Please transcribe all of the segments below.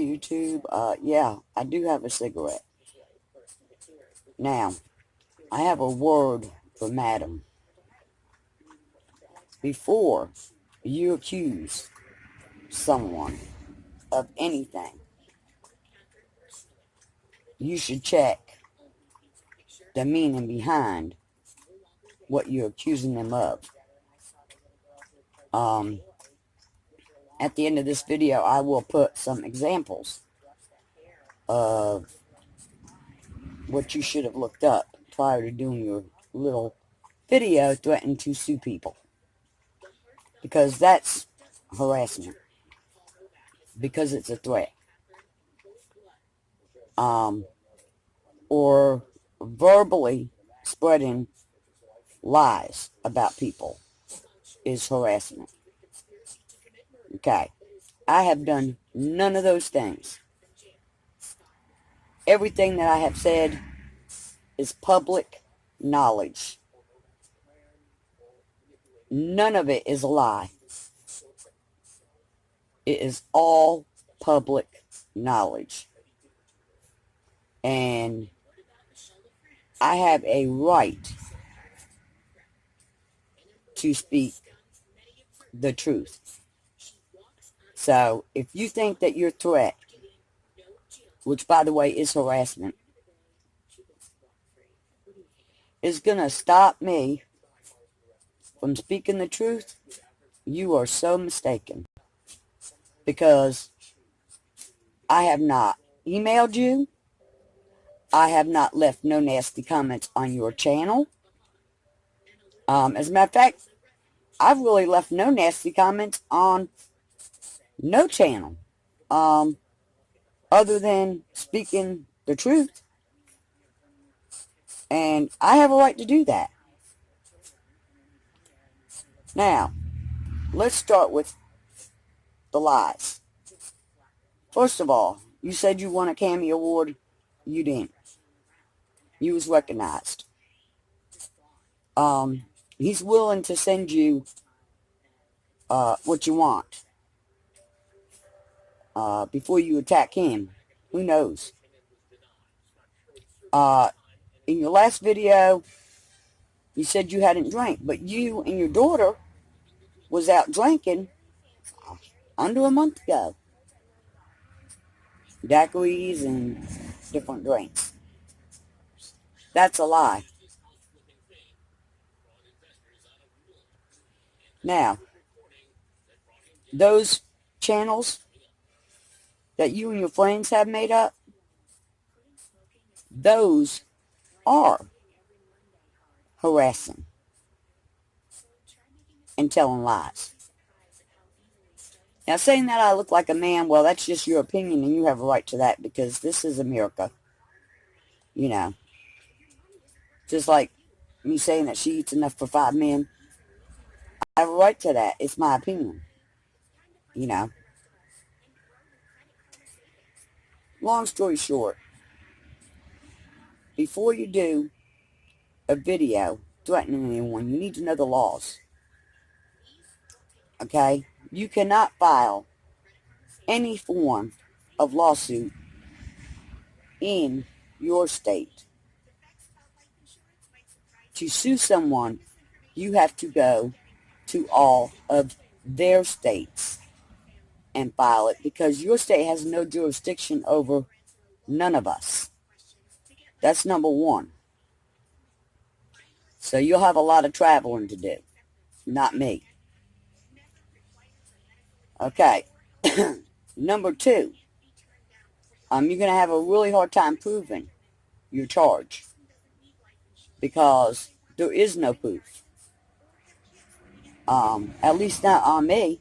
YouTube. Yeah, I do have a cigarette. Now, I have a word for Madam. Before you accuse someone of anything, you should check the meaning behind what you're accusing them of. At the end of this video, I will put some examples of what you should have looked up prior to doing your little video threatening to sue people. Because that's harassment. Because it's a threat. Or verbally spreading lies about people is harassment. Okay. I have done none of those things. Everything that I have said is public knowledge. None of it is a lie. It is all public knowledge. And I have a right to speak the truth. So, if you think that your threat, which by the way is harassment, is going to stop me from speaking the truth, you are so mistaken. Because I have not emailed you. I have not left no nasty comments on your channel. As a matter of fact, I've really left no nasty comments on no channel. Other than speaking the truth. And I have a right to do that. Now, let's start with the lies. First of all, you said you won a Cammy Award. You didn't. You was recognized. He's willing to send you what you want before you attack him. Who knows? In your last video, you said you hadn't drank, but you and your daughter was out drinking under a month ago. Daiquiris and different drinks. That's a lie. Now, those channels that you and your friends have made up, those are harassing and telling lies. Now, saying that I look like a man, well, that's just your opinion, and you have a right to that, because this is America. You know. Just like me saying that she eats enough for 5 men. I have a right to that. It's my opinion. You know. Long story short, before you do a video threatening anyone, you need to know the laws. Okay? You cannot file any form of lawsuit in your state. To sue someone, you have to go to all of their states and file it, because your state has no jurisdiction over none of us. That's number one. So you'll have a lot of traveling to do. Not me. Okay. Number two, you're going to have a really hard time proving your charge, because there is no proof. At least not on me.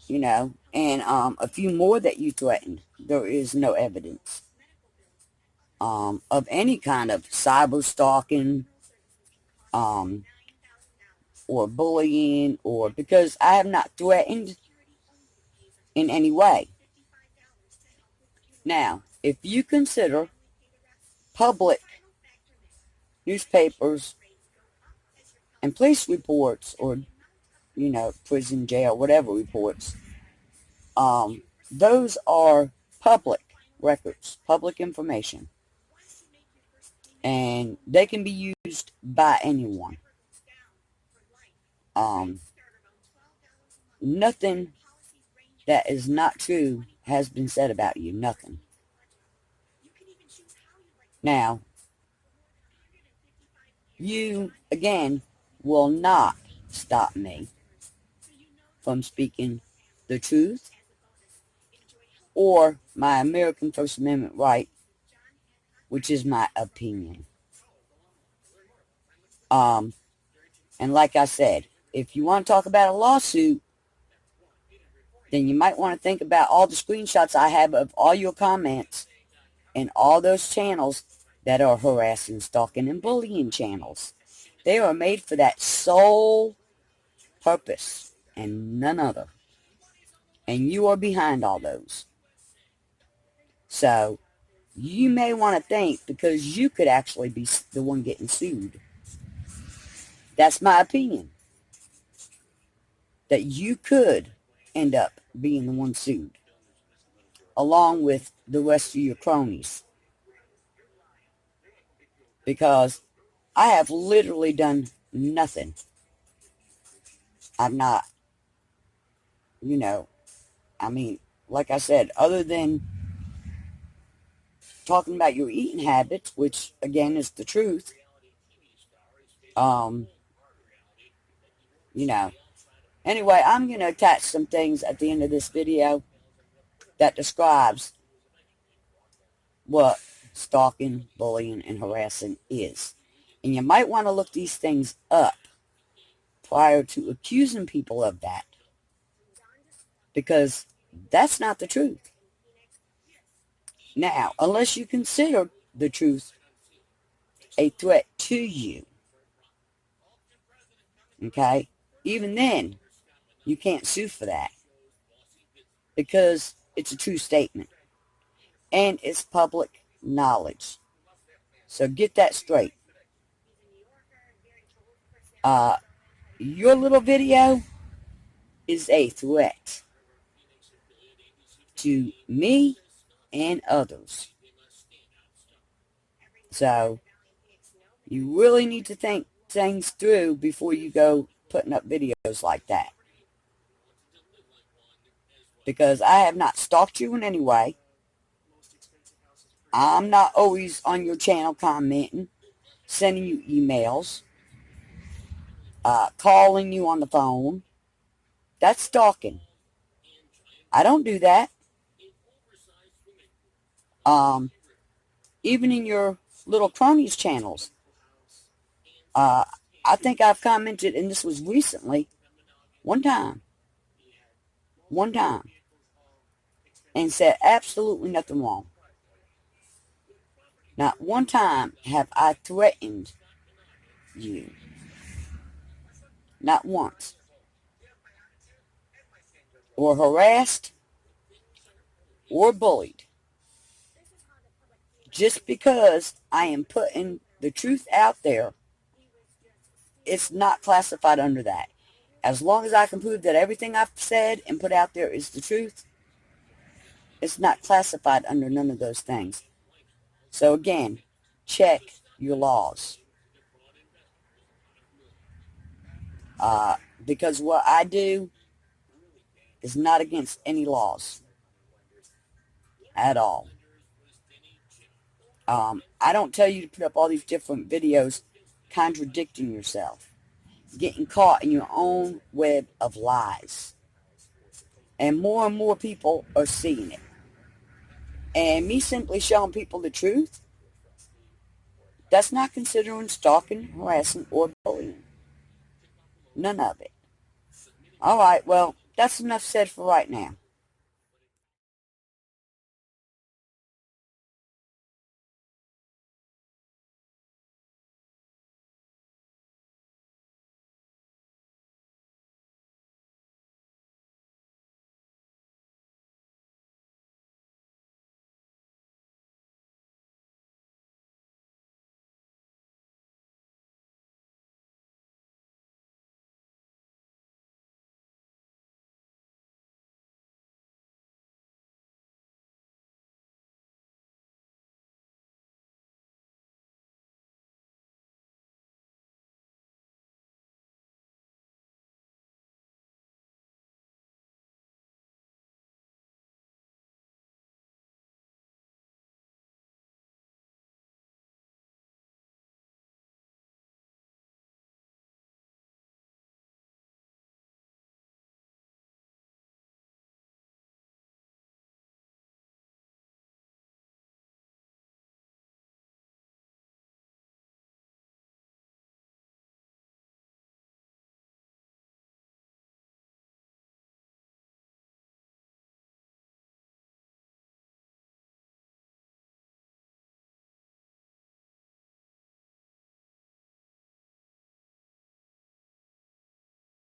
You know, and a few more that you threatened, there is no evidence of any kind of cyber stalking, or bullying, or because I have not threatened in any way. Now, if you consider public newspapers and police reports, or, you know, prison, jail, whatever reports, those are public records, public information, and they can be used by anyone. Um, Nothing that is not true has been said about you. Nothing. Now, you, again, will not stop me from speaking the truth or my American First Amendment right, which is my opinion. And like I said, if you want to talk about a lawsuit, then you might want to think about all the screenshots I have of all your comments and all those channels that are harassing, stalking, and bullying channels. They are made for that sole purpose and none other. And you are behind all those. So, you may want to think, because you could actually be the one getting sued. That's my opinion. That you could end up being the one sued, along with the rest of your cronies. Because I have literally done nothing. I'm not, like I said, other than talking about your eating habits, which again is the truth, Anyway, I'm going to attach some things at the end of this video that describes what stalking, bullying, and harassing is. And you might want to look these things up prior to accusing people of that, because that's not the truth. Now, unless you consider the truth a threat to you, okay, even then, you can't sue for that, because it's a true statement, and it's public knowledge. So get that straight. Your little video is a threat to me and others. So, you really need to think things through before you go putting up videos like that. Because I have not stalked you in any way. I'm not always on your channel commenting, sending you emails, calling you on the phone. That's stalking. I don't do that. Even in your little cronies channels. I think I've commented, and this was recently, one time, and said absolutely nothing wrong. Not one time have I threatened you. Not once. Or harassed, or bullied. Just because I am putting the truth out there, it's not classified under that. As long as I can prove that everything I've said and put out there is the truth, it's not classified under none of those things. So again, check your laws. Because what I do is not against any laws at all. I don't tell you to put up all these different videos contradicting yourself, getting caught in your own web of lies. And more people are seeing it. And me simply showing people the truth, that's not considering stalking, harassing, or bullying. None of it. Alright, well, that's enough said for right now.